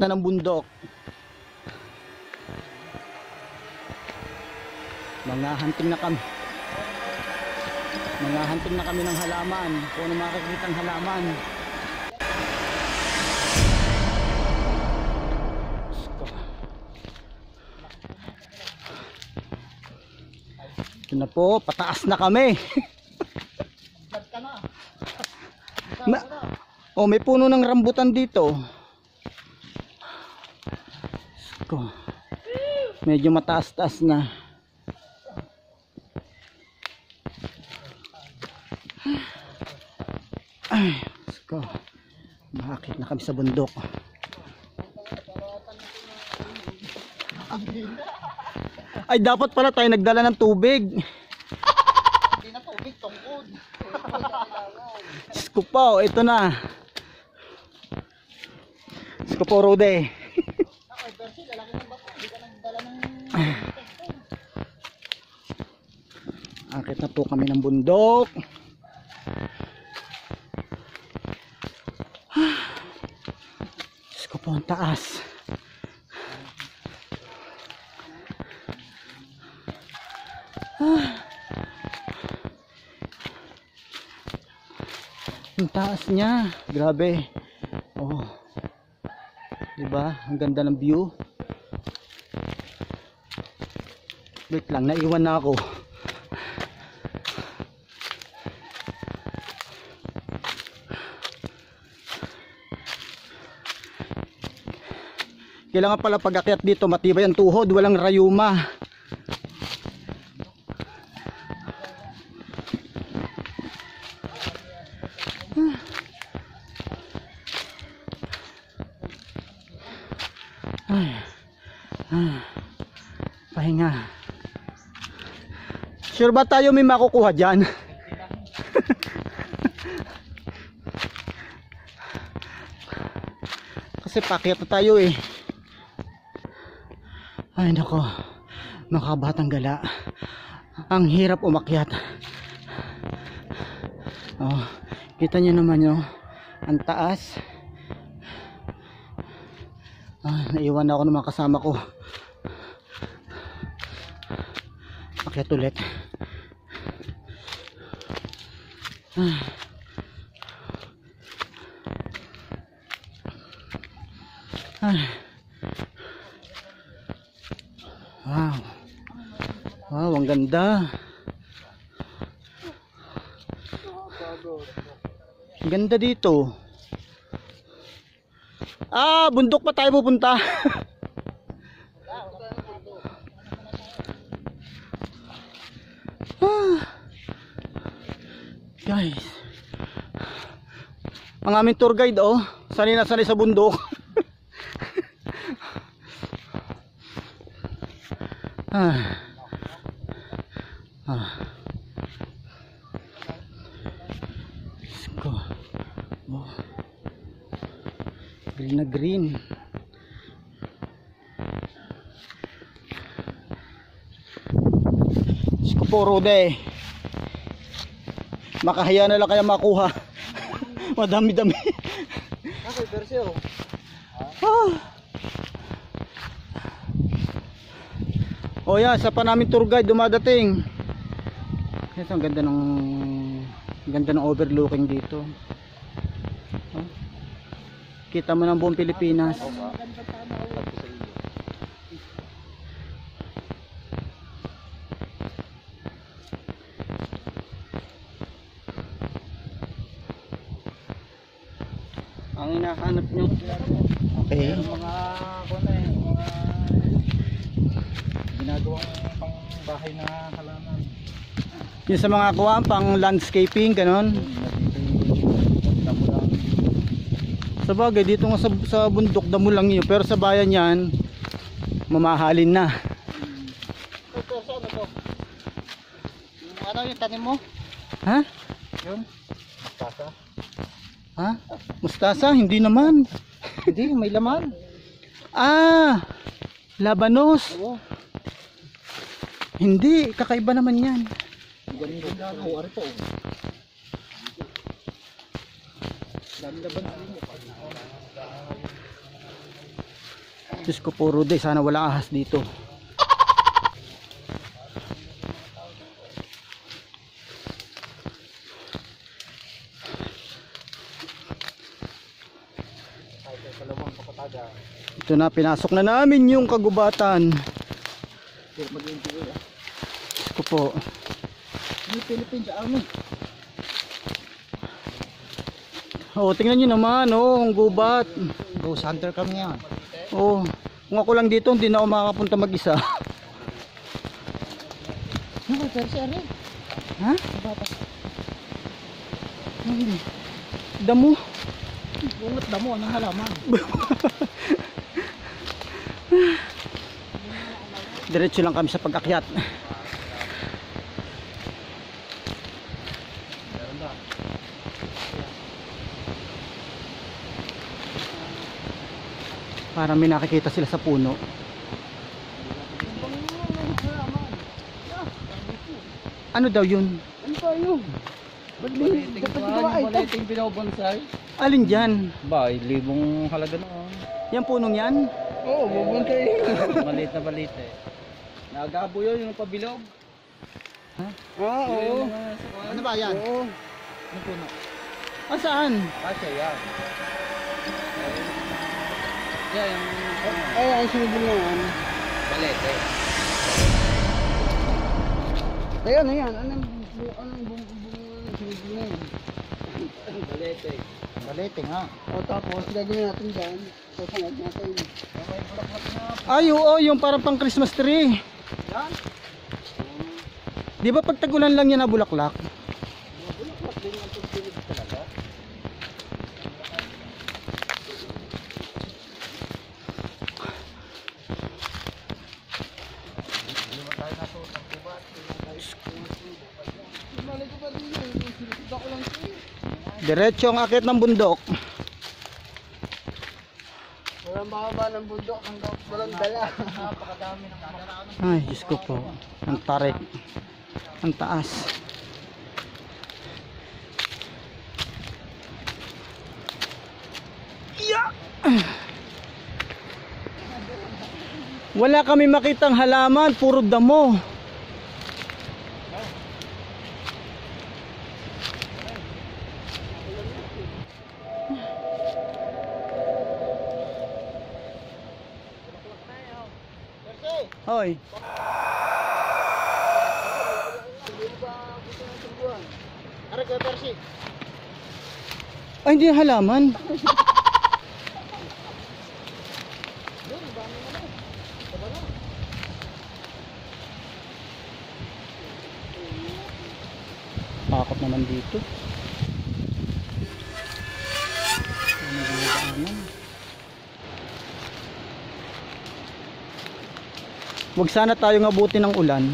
na ng bundok. Mga hunting na kami. Mga hunting na kami ng halaman. Kung ano makikita ng halaman. Ito na po, pataas na kami. Oh, may puno ng rambutan dito. Medyo mataas-taas na. Ay, makakit na kami sa bundok. Ay, dapat pala tayo nagdala ng tubig. Hindi na tubig, tungkod. Diyos ko po, ito na. Diyos ko po, Rode. Ako, Percy, lalaki ng bato. Hindi ka nagdala ng... Akit na po kami ng bundok. Diyos ko po, ang taas. Ang taas niya, grabe. Oh, diba? Ang ganda ng view. Wait lang, naiwan na ako. Kailangan pala pag-akyat dito matibay ang tuhod, walang rayuma. Pahinga. Sure ba tayo may makukuha dyan? Kasi pakyat na tayo eh. Ay nako, mga batang gala, ang hirap umakyat. Oh, kita nyo naman yun, ang taas. Naiwan na ako ng mga kasama ko. Akyat ulit. Wow. Wow, ang ganda. Ang ganda dito. Bundok pa tayo pupunta. Guys, ang aming tour guide sanay na sanay sa bundok. Green na green. Sikupuro de. Makahaya na lang kaya makuha. Madami-dami. Okay, Percy, oh. Oh yeah, sa pa namin tour guide dumadating. Ito ang ganda ng overlooking dito. Kita mo ng buong Pilipinas. Ang hinahanap nyo. Okay. Mga ginagawang pang bahay na halaman. Yung sa mga kuha, pang landscaping, ganon. Sa bagay, dito nga sa bundok, damo lang yun. Pero sa bayan yan, mamahalin na. Ito, ano to? Ano yung tanim mo? Ha? Yun? Mustasa? Ha? Mustasa? Hindi naman. Hindi, may laman. Labanos. Oo. Hindi, kakaiba naman yan. Ganito lang. Oo, ano to? Dami laban. Diyos ko po, Rudy, sana wala ahas dito. Ito na, pinasok na namin yung kagubatan. Diyos ko po. Philippines Army. Tingnan nyo naman, ang gubat. Ghost hunter kami yan. Kung ako lang dito, hindi na ako makakapunta mag-isa. Ano ba, Percy, Army? Ha? Damo. Bungat damo, anong halaman? Diretso lang kami sa pag-akyat. Para may nakikita sila sa puno. Ano daw yun? Ano ba yun? Baliting pinabonsay. Alin dyan? Ba, libong halaga na. Yan punong yan? Oo, bubonsay. Maliit na balit eh. Nagabo yun, yung pabilog. Ha? Oo. Ano ba yan? Oo. Ano puno? Saan? Siya yan. Yan, yung... Ang sunod na yan. Balit eh. Ayan. Anong sunod na yan? Balit eh. Balete nga. Tapos, gagawin natin dyan. Sasangad natin. Ay, oo, yung parang pang Christmas tree. Yan? Di ba pag tagulan lang yan na bulaklak? Bulaklak din ang pagpilig talaga. Diretso ang akit ng bundok. Walang mahaba ng bundok hanggang walang dala. Napakadami ng kadaraan. Ay, Diyos ko po. Ang tarik. Ang taas. Yeah! Wala kami makitang halaman, puro damo. Hoy. Ara ka, Percy. Ay, hindi halaman. Takot naman dito. Huwag sana tayo ngabuti ng ulan.